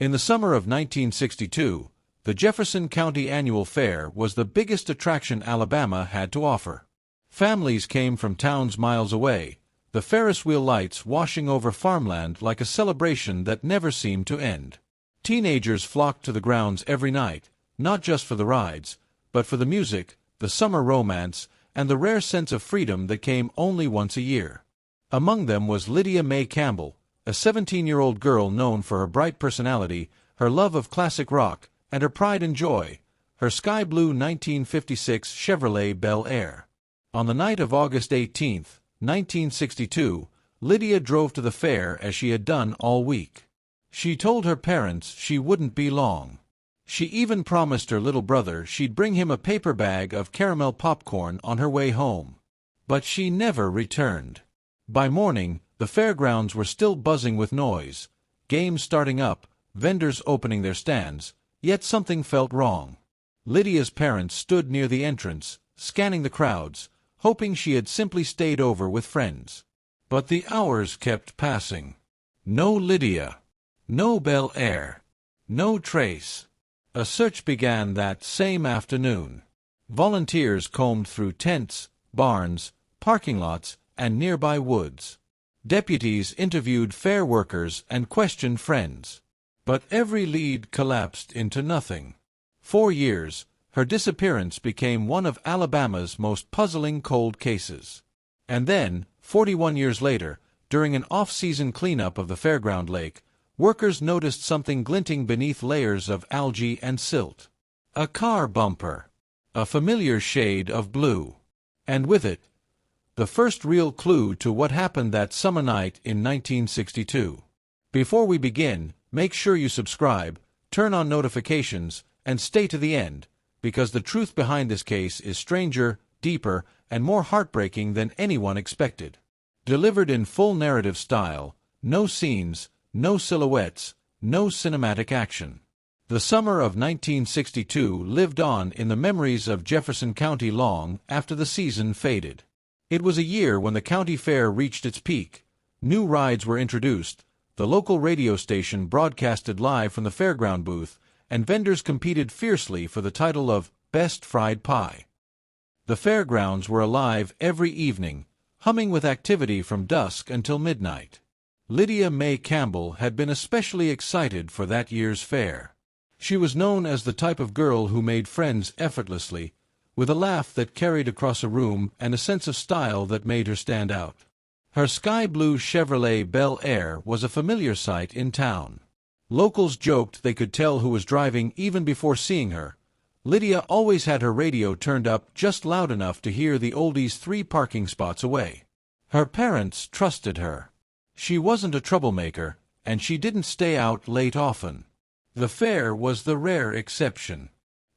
In the summer of 1962, the Jefferson County Annual Fair was the biggest attraction Alabama had to offer. Families came from towns miles away, the Ferris wheel lights washing over farmland like a celebration that never seemed to end. Teenagers flocked to the grounds every night, not just for the rides, but for the music, the summer romance, and the rare sense of freedom that came only once a year. Among them was Lydia Mae Campbell, a 17-year-old girl known for her bright personality, her love of classic rock, and her pride and joy, her sky-blue 1956 Chevrolet Bel Air. On the night of August 18, 1962, Lydia drove to the fair as she had done all week. She told her parents she wouldn't be long. She even promised her little brother she'd bring him a paper bag of caramel popcorn on her way home. But she never returned. By morning, the fairgrounds were still buzzing with noise, games starting up, vendors opening their stands, yet something felt wrong. Lydia's parents stood near the entrance, scanning the crowds, hoping she had simply stayed over with friends. But the hours kept passing. No Lydia. No Bel Air. No trace. A search began that same afternoon. Volunteers combed through tents, barns, parking lots, and nearby woods. Deputies interviewed fair workers and questioned friends. But every lead collapsed into nothing. 4 years, her disappearance became one of Alabama's most puzzling cold cases. And then, 41 years later, during an off-season cleanup of the Fairground lake, workers noticed something glinting beneath layers of algae and silt. A car bumper. A familiar shade of blue. And with it, the first real clue to what happened that summer night in 1962. Before we begin, make sure you subscribe, turn on notifications, and stay to the end, because the truth behind this case is stranger, deeper, and more heartbreaking than anyone expected. Delivered in full narrative style, no scenes, no silhouettes, no cinematic action. The summer of 1962 lived on in the memories of Jefferson County long after the season faded. It was a year when the county fair reached its peak. New rides were introduced, the local radio station broadcasted live from the fairground booth, and vendors competed fiercely for the title of Best Fried Pie. The fairgrounds were alive every evening, humming with activity from dusk until midnight. Lydia Mae Campbell had been especially excited for that year's fair. She was known as the type of girl who made friends effortlessly, with a laugh that carried across a room and a sense of style that made her stand out. Her sky-blue Chevrolet Bel Air was a familiar sight in town. Locals joked they could tell who was driving even before seeing her. Lydia always had her radio turned up just loud enough to hear the oldies 3 parking spots away. Her parents trusted her. She wasn't a troublemaker, and she didn't stay out late often. The fair was the rare exception.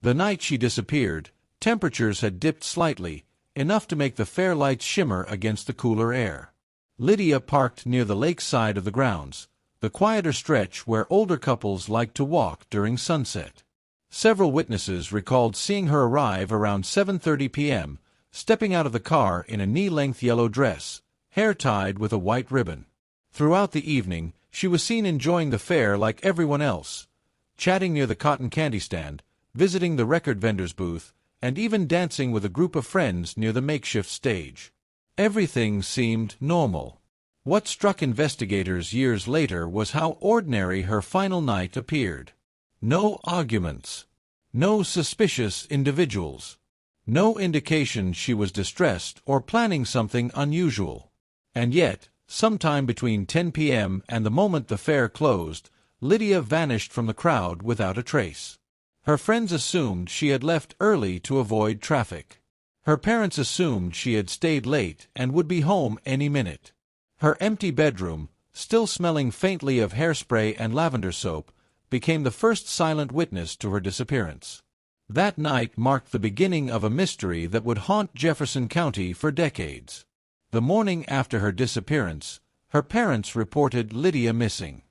The night she disappeared, temperatures had dipped slightly, enough to make the fair lights shimmer against the cooler air. Lydia parked near the lake side of the grounds, the quieter stretch where older couples liked to walk during sunset. Several witnesses recalled seeing her arrive around 7:30 p.m., stepping out of the car in a knee-length yellow dress, hair tied with a white ribbon. Throughout the evening, she was seen enjoying the fair like everyone else, chatting near the cotton candy stand, visiting the record vendor's booth, and even dancing with a group of friends near the makeshift stage. Everything seemed normal. What struck investigators years later was how ordinary her final night appeared. No arguments. No suspicious individuals. No indication she was distressed or planning something unusual. And yet, sometime between 10 p.m. and the moment the fair closed, Lydia vanished from the crowd without a trace. Her friends assumed she had left early to avoid traffic. Her parents assumed she had stayed late and would be home any minute. Her empty bedroom, still smelling faintly of hairspray and lavender soap, became the first silent witness to her disappearance. That night marked the beginning of a mystery that would haunt Jefferson County for decades. The morning after her disappearance, her parents reported Lydia missing.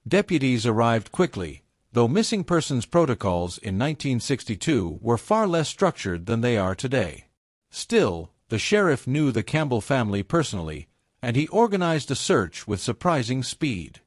Deputies arrived quickly, though missing persons protocols in 1962 were far less structured than they are today. Still, the sheriff knew the Campbell family personally, and he organized a search with surprising speed.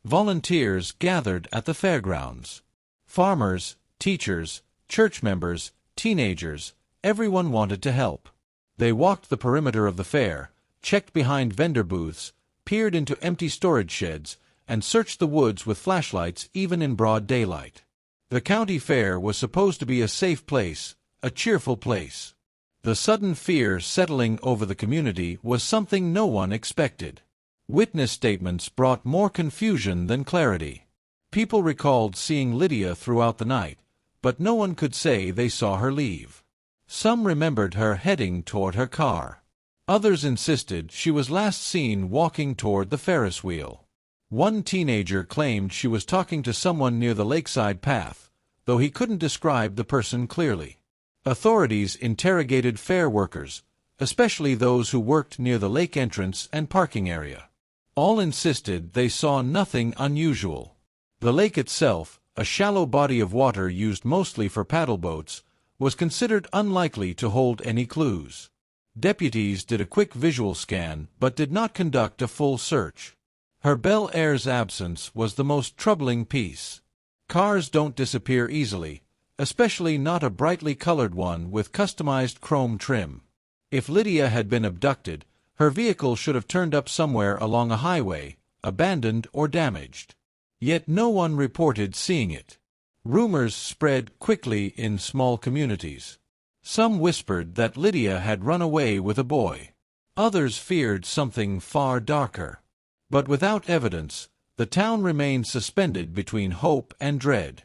Volunteers gathered at the fairgrounds. Farmers, teachers, church members, teenagers, everyone wanted to help. They walked the perimeter of the fair, checked behind vendor booths, peered into empty storage sheds, and searched the woods with flashlights even in broad daylight. The county fair was supposed to be a safe place, a cheerful place. The sudden fear settling over the community was something no one expected. Witness statements brought more confusion than clarity. People recalled seeing Lydia throughout the night, but no one could say they saw her leave. Some remembered her heading toward her car. Others insisted she was last seen walking toward the Ferris wheel. One teenager claimed she was talking to someone near the lakeside path, though he couldn't describe the person clearly. Authorities interrogated fair workers, especially those who worked near the lake entrance and parking area. All insisted they saw nothing unusual. The lake itself, a shallow body of water used mostly for paddle boats, was considered unlikely to hold any clues. Deputies did a quick visual scan but did not conduct a full search. Her Bel Air's absence was the most troubling piece. Cars don't disappear easily, especially not a brightly colored one with customized chrome trim. If Lydia had been abducted, her vehicle should have turned up somewhere along a highway, abandoned or damaged. Yet no one reported seeing it. Rumors spread quickly in small communities. Some whispered that Lydia had run away with a boy. Others feared something far darker. But without evidence, the town remained suspended between hope and dread.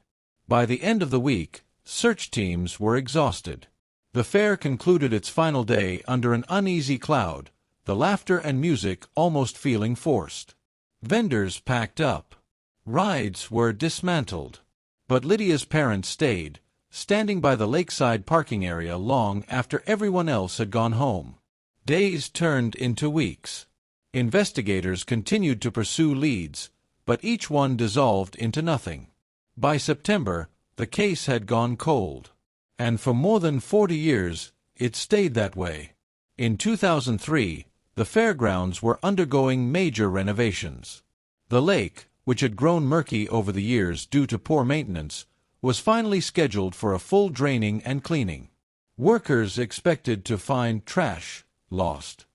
By the end of the week, search teams were exhausted. The fair concluded its final day under an uneasy cloud, the laughter and music almost feeling forced. Vendors packed up. Rides were dismantled. But Lydia's parents stayed, standing by the lakeside parking area long after everyone else had gone home. Days turned into weeks. Investigators continued to pursue leads, but each one dissolved into nothing. By September, the case had gone cold. And for more than 40 years, it stayed that way. In 2003, the fairgrounds were undergoing major renovations. The lake, which had grown murky over the years due to poor maintenance, was finally scheduled for a full draining and cleaning. Workers expected to find trash lost.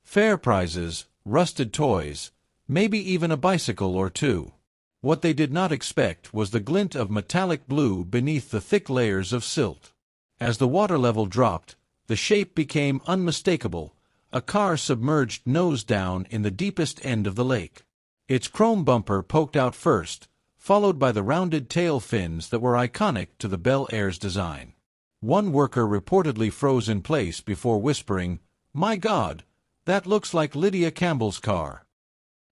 Fair prizes, rusted toys, maybe even a bicycle or two. What they did not expect was the glint of metallic blue beneath the thick layers of silt. As the water level dropped, the shape became unmistakable, a car submerged nose down in the deepest end of the lake. Its chrome bumper poked out first, followed by the rounded tail fins that were iconic to the Bel Air's design. One worker reportedly froze in place before whispering, "My God, that looks like Lydia Campbell's car."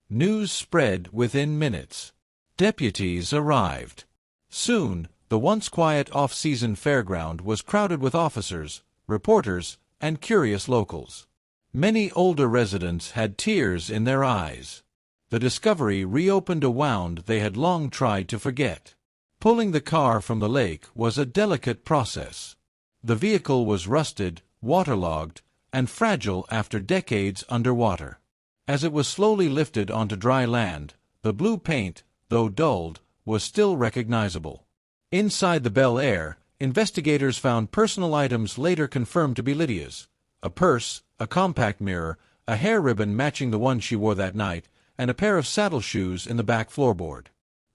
News spread within minutes. Deputies arrived. Soon, the once quiet off-season fairground was crowded with officers, reporters, and curious locals. Many older residents had tears in their eyes. The discovery reopened a wound they had long tried to forget. Pulling the car from the lake was a delicate process. The vehicle was rusted, waterlogged, and fragile after decades underwater. As it was slowly lifted onto dry land, the blue paint, though dulled, was still recognizable. Inside the Bel Air, investigators found personal items later confirmed to be Lydia's: a purse, a compact mirror, a hair ribbon matching the one she wore that night, and a pair of saddle shoes in the back floorboard.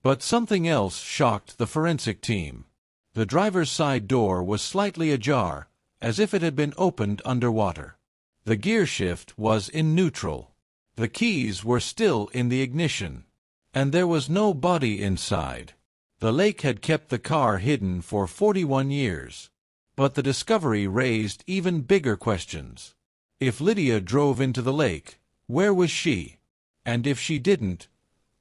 But something else shocked the forensic team. The driver's side door was slightly ajar, as if it had been opened underwater. The gear shift was in neutral. The keys were still in the ignition. And there was no body inside. The lake had kept the car hidden for 41 years. But the discovery raised even bigger questions. If Lydia drove into the lake, where was she? And if she didn't,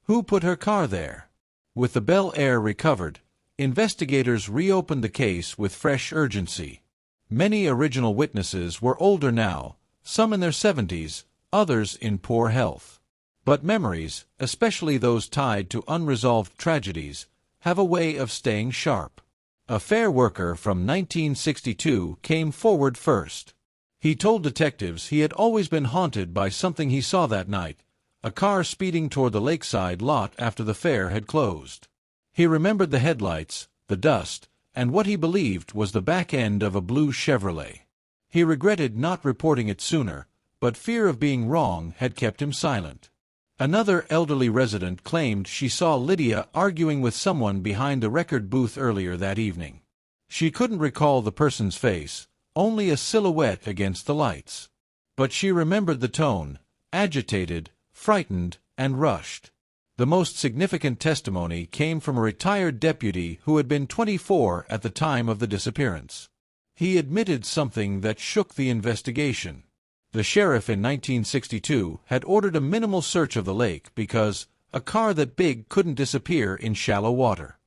who put her car there? With the Bel Air recovered, investigators reopened the case with fresh urgency. Many original witnesses were older now, some in their 70s, others in poor health. But memories, especially those tied to unresolved tragedies, have a way of staying sharp. A fair worker from 1962 came forward first. He told detectives he had always been haunted by something he saw that night, a car speeding toward the lakeside lot after the fair had closed. He remembered the headlights, the dust, and what he believed was the back end of a blue Chevrolet. He regretted not reporting it sooner, but fear of being wrong had kept him silent. Another elderly resident claimed she saw Lydia arguing with someone behind the record booth earlier that evening. She couldn't recall the person's face, only a silhouette against the lights. But she remembered the tone, agitated, frightened, and rushed. The most significant testimony came from a retired deputy who had been 24 at the time of the disappearance. He admitted something that shook the investigation. The sheriff in 1962 had ordered a minimal search of the lake because a car that big couldn't disappear in shallow water.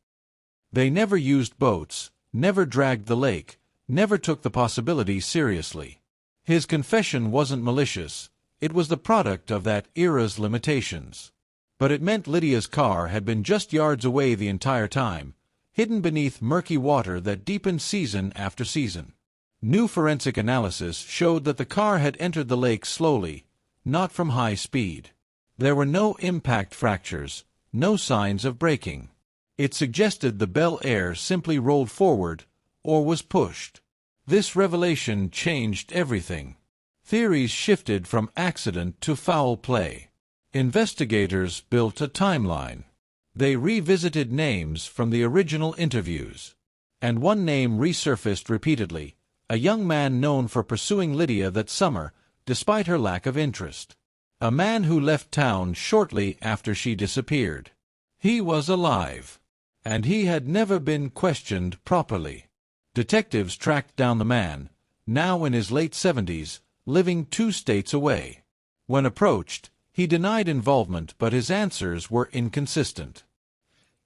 They never used boats, never dragged the lake, never took the possibility seriously. His confession wasn't malicious, it was the product of that era's limitations. But it meant Lydia's car had been just yards away the entire time, hidden beneath murky water that deepened season after season. New forensic analysis showed that the car had entered the lake slowly, not from high speed. There were no impact fractures, no signs of braking. It suggested the Bel Air simply rolled forward, or was pushed. This revelation changed everything. Theories shifted from accident to foul play. Investigators built a timeline. They revisited names from the original interviews. And one name resurfaced repeatedly, a young man known for pursuing Lydia that summer, despite her lack of interest. A man who left town shortly after she disappeared. He was alive. And he had never been questioned properly. Detectives tracked down the man, now in his late 70s, living 2 states away. When approached, he denied involvement, but his answers were inconsistent.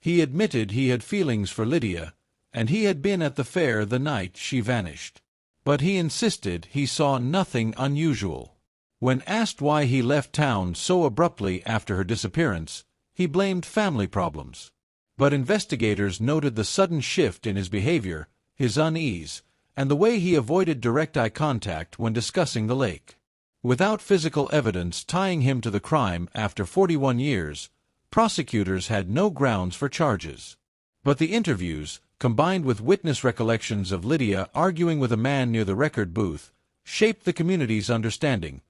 He admitted he had feelings for Lydia, and he had been at the fair the night she vanished. But he insisted he saw nothing unusual. When asked why he left town so abruptly after her disappearance, he blamed family problems. But investigators noted the sudden shift in his behavior, his unease, and the way he avoided direct eye contact when discussing the lake. Without physical evidence tying him to the crime after 41 years, prosecutors had no grounds for charges. But the interviews, combined with witness recollections of Lydia arguing with a man near the record booth, shaped the community's understanding.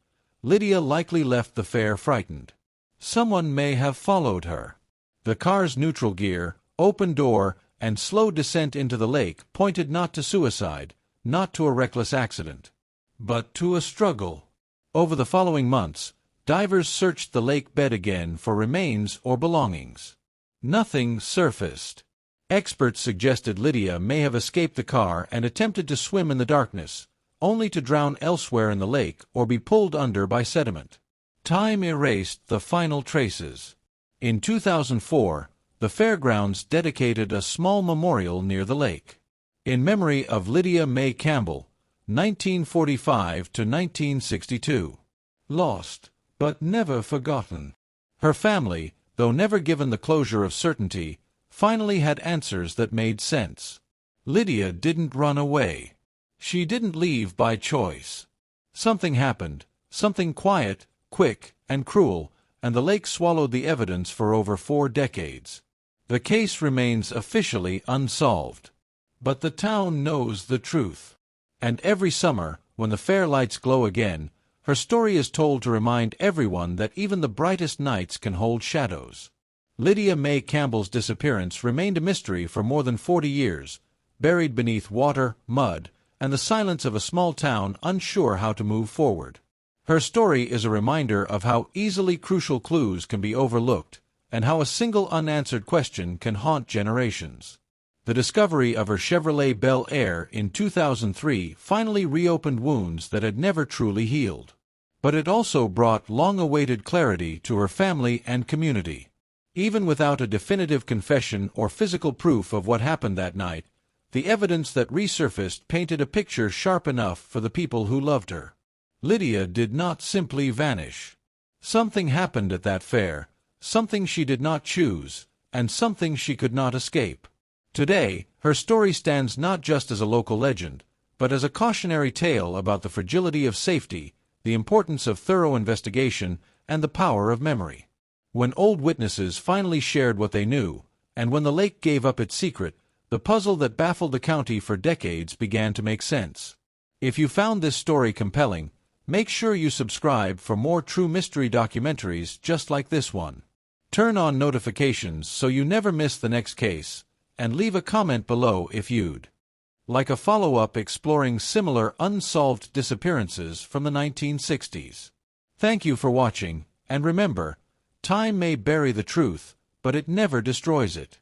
Lydia likely left the fair frightened. Someone may have followed her. The car's neutral gear, open door, and slow descent into the lake pointed not to suicide, not to a reckless accident, but to a struggle. Over the following months, divers searched the lake bed again for remains or belongings. Nothing surfaced. Experts suggested Lydia may have escaped the car and attempted to swim in the darkness, only to drown elsewhere in the lake or be pulled under by sediment. Time erased the final traces. In 2004, the Fairgrounds dedicated a small memorial near the lake. In memory of Lydia Mae Campbell, 1945 to 1962. Lost, but never forgotten. Her family, though never given the closure of certainty, finally had answers that made sense. Lydia didn't run away. She didn't leave by choice. Something happened, something quiet, quick, and cruel, and the lake swallowed the evidence for over 4 decades. The case remains officially unsolved. But the town knows the truth. And every summer, when the fair lights glow again, her story is told to remind everyone that even the brightest nights can hold shadows. Lydia Mae Campbell's disappearance remained a mystery for more than 40 years, buried beneath water, mud, and the silence of a small town unsure how to move forward. Her story is a reminder of how easily crucial clues can be overlooked, and how a single unanswered question can haunt generations. The discovery of her Chevrolet Bel Air in 2003 finally reopened wounds that had never truly healed. But it also brought long-awaited clarity to her family and community. Even without a definitive confession or physical proof of what happened that night, the evidence that resurfaced painted a picture sharp enough for the people who loved her. Lydia did not simply vanish. Something happened at that fair, something she did not choose, and something she could not escape. Today, her story stands not just as a local legend, but as a cautionary tale about the fragility of safety, the importance of thorough investigation, and the power of memory. When old witnesses finally shared what they knew, and when the lake gave up its secret, the puzzle that baffled the county for decades began to make sense. If you found this story compelling, make sure you subscribe for more true mystery documentaries just like this one. Turn on notifications so you never miss the next case, and leave a comment below if you'd like a follow-up exploring similar unsolved disappearances from the 1960s. Thank you for watching, and remember, time may bury the truth, but it never destroys it.